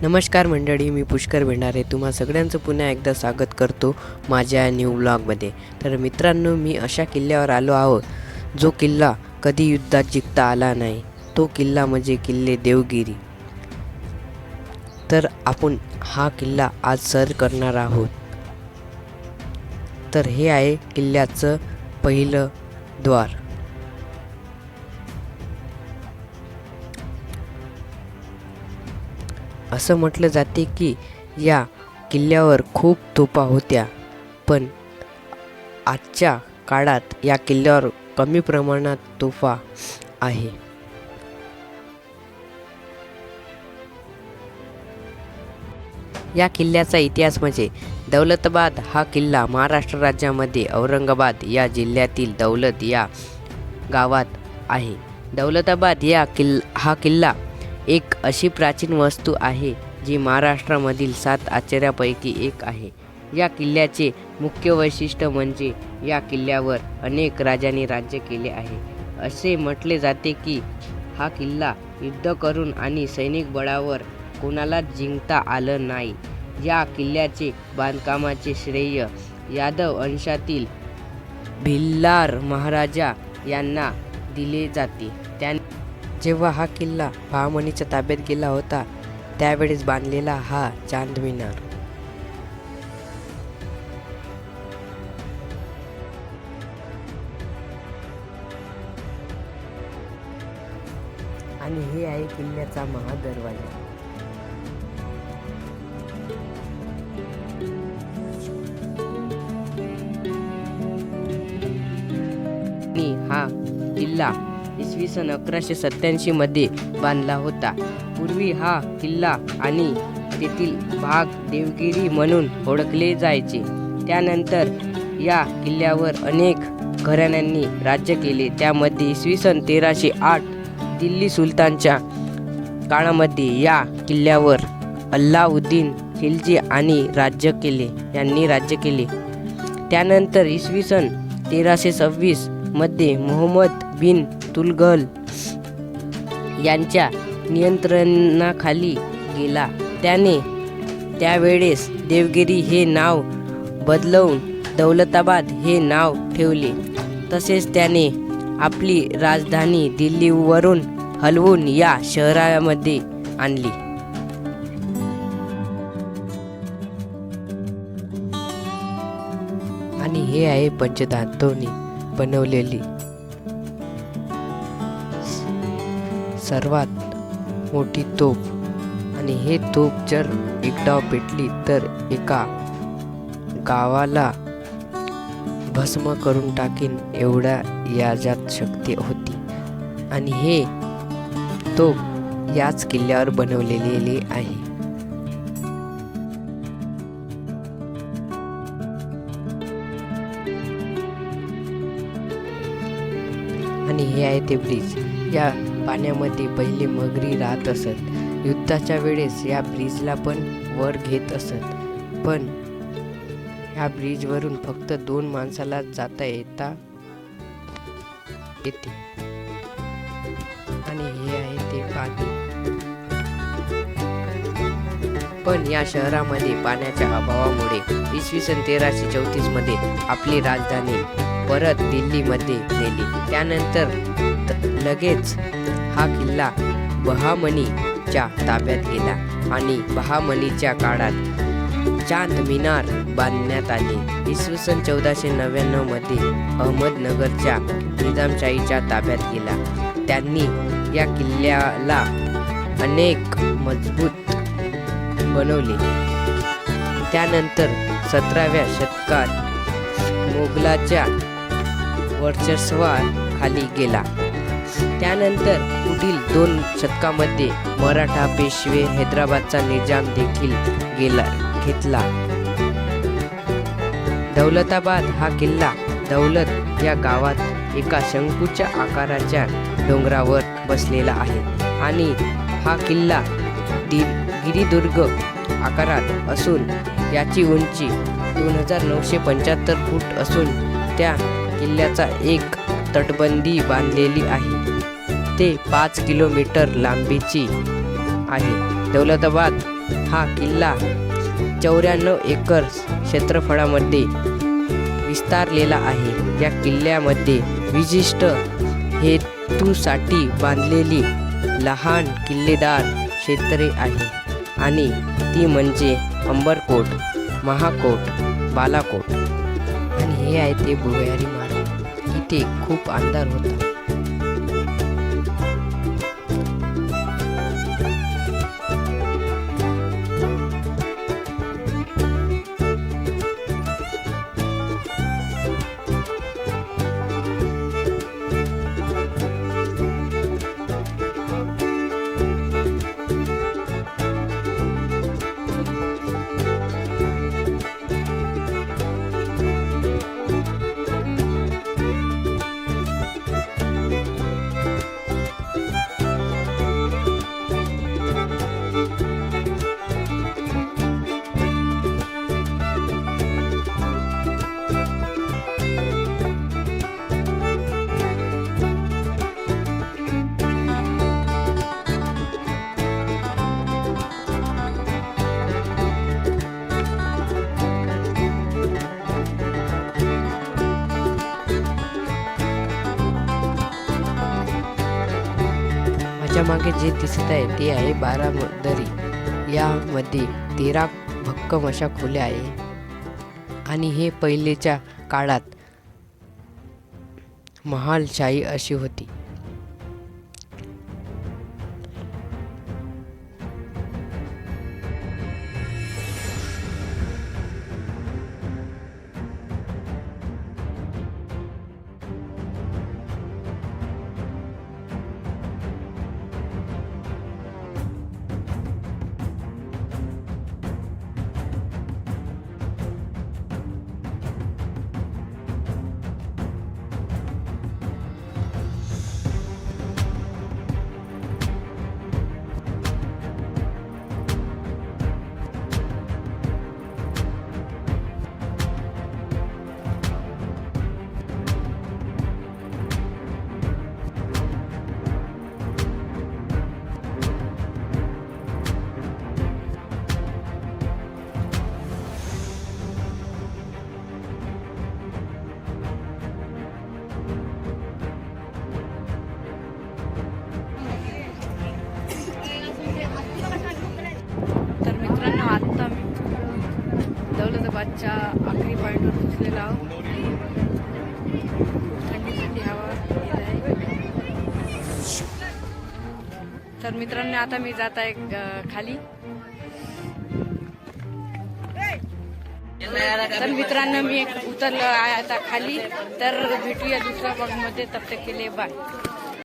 नमस्कार मंडळी, मी पुष्कर भेंडारे तुम्हा सगळ्यांचं पुन्हा एकदा स्वागत करतो माझ्या न्यू व्लॉगमध्ये। तर मित्रांनो, मी अशा किल्ल्यावर आलो आहोत जो किल्ला कधी युद्धात जिंकता आला नाही। तो किल्ला म्हणजे किल्ले देवगिरी। तर आपण हा किल्ला आज सर करणार आहोत। तर हे आहे किल्ल्याचं पहिलं द्वार। असं म्हटलं जाते की या किल्ल्यावर खूप तोफा होत्या, पण आजच्या काळात या किल्ल्यावर कमी प्रमाणात तोफा आहे। या किल्ल्याचा इतिहास म्हणजे दौलताबाद हा किल्ला महाराष्ट्र राज्यामध्ये औरंगाबाद या जिल्ह्यातील दौलत या गावात आहे। दौलताबाद हा किल्ला एक अशी प्राचीन वस्तू आहे जी महाराष्ट्रामधील 7 आश्चर्यापैकी एक आहे। या किल्ल्याचे मुख्य वैशिष्ट्य म्हणजे या किल्ल्यावर अनेक राजांनी राज्य केले आहे। असे म्हटले जाते की हा किल्ला युद्ध करून आणि सैनिक बळावर कोणालाच जिंकता आलं नाही। या किल्ल्याचे बांधकामाचे श्रेय यादव वंशातील भिल्लार महाराजा यांना दिले जाते। जेव्हा हा किल्ला बहामनीच्या ताब्यात गेला होता त्यावेळेस बांधलेला हा चांद मिनार। आणि हे आहे किल्ल्याचा महादरवाजा। आणि हा किल्ला इसवी सन 1187 मध्ये बांधला होता। पूर्वी हा किल्ला आणि तेथील भाग देवगिरी म्हणून ओळखले जायचे। त्यानंतर या किल्ल्यावर अनेक घराण्यांनी राज्य केले। त्यामध्ये इसवी सन 1308 दिल्ली सुलतानच्या काळामध्ये या किल्ल्यावर अल्लाउद्दीन खिलजी यांनी राज्य केले। त्यानंतर इसवी सन 1326 मध्ये मोहम्मद बिन तुगलक यांच्या नियंत्रणाखाली गेला। त्याने त्यावेळेस देवगिरी हे नाव बदलवून दौलताबाद हे नाव ठेवले। तसेच त्याने आपली राजधानी दिल्लीवरून हलवून या शहरामध्ये आणली। आणि हे आहे पंचधातूंनी बनवलेली सर्वात मोठी तोफ। आणि हे तोफ जर एक डाव पेटली तर एका गावाला भस्म करून टाकीन एवढा याच्यात शक्ती होती। आणि हे तोफ याच किल्ल्यावर बनवलेले आहे। आणि हे आहे ते ब्रिज। या पाण्यामध्ये पहिले मगरी राहत असत। युद्धाच्या वेळेस या ब्रिजला पण वर घेत असत, पण ह्या ब्रिजवरून फक्त 2 माणसाला जाता येते। आणि हे आहे ते पाणी। पण या शहरामध्ये पाण्याच्या अभावामुळे इसवी सन 1334 मध्ये आपली राजधानी परत दिल्लीमध्ये नेली। त्यानंतर लगेच हा किल्ला बहामनीच्या ताब्यात गेला आणि बहामनीच्या काळात चांद मिनार बांधण्यात आले। इसवी सन 1499 मध्ये अहमदनगरच्या निजामशाहीच्या ताब्यात गेला। त्यांनी या किल्ल्याला अनेक मजबूत बनवले। त्यानंतर 17व्या शतकात मोगलाच्या वर्चस्वाखाली गेला। त्यानंतर पुढील 2 शतकामध्ये मराठा पेशवे हैदराबादचा निजाम देखील घेतला। दौलताबाद हा किल्ला दौलत या गावात एका शंकूच्या आकाराच्या डोंगरावर बसलेला आहे। आणि हा किल्ला गिरिदुर्ग आकारात असून याची उंची 2975 फूट असून त्या किल्ल्याचा एक तटबंदी बांधलेली आहे। ते 5 किलोमीटर लांबीची आहे। दौलताबाद हा किल्ला 94 एकर क्षेत्रफळामध्ये विस्तारलेला आहे. या किल्ल्यामध्ये विशिष्ट हेतूसाठी बांधलेली लहान किल्लेदार क्षेत्रे आहे आणि ती म्हणजे अंबरकोट, महाकोट, बालाकोट आणि हे आहे ते भुयारी मार्ग. इथे खूप अंधार होता. माझ्या मागे जे दिसत आहे ते आहे बारामदरी. यामध्ये 13 भक्कम अशा खोल्या आहे आणि हे पहिलेच्या काळात महालशाही अशी होती. तर मित्रांनो, आत्ता मी दौलताबादच्या आखरी पॉईंटवर पोहोचलेलो आहोत. थंडी थंडी हवा येत आहे. तर मित्रांनो, आता मी जात आहे खाली. तर मित्रांनो, मी उतरलो आहे आता खाली. तर भेटूया दुसऱ्या भागामध्ये. तब तक के लिए बाय.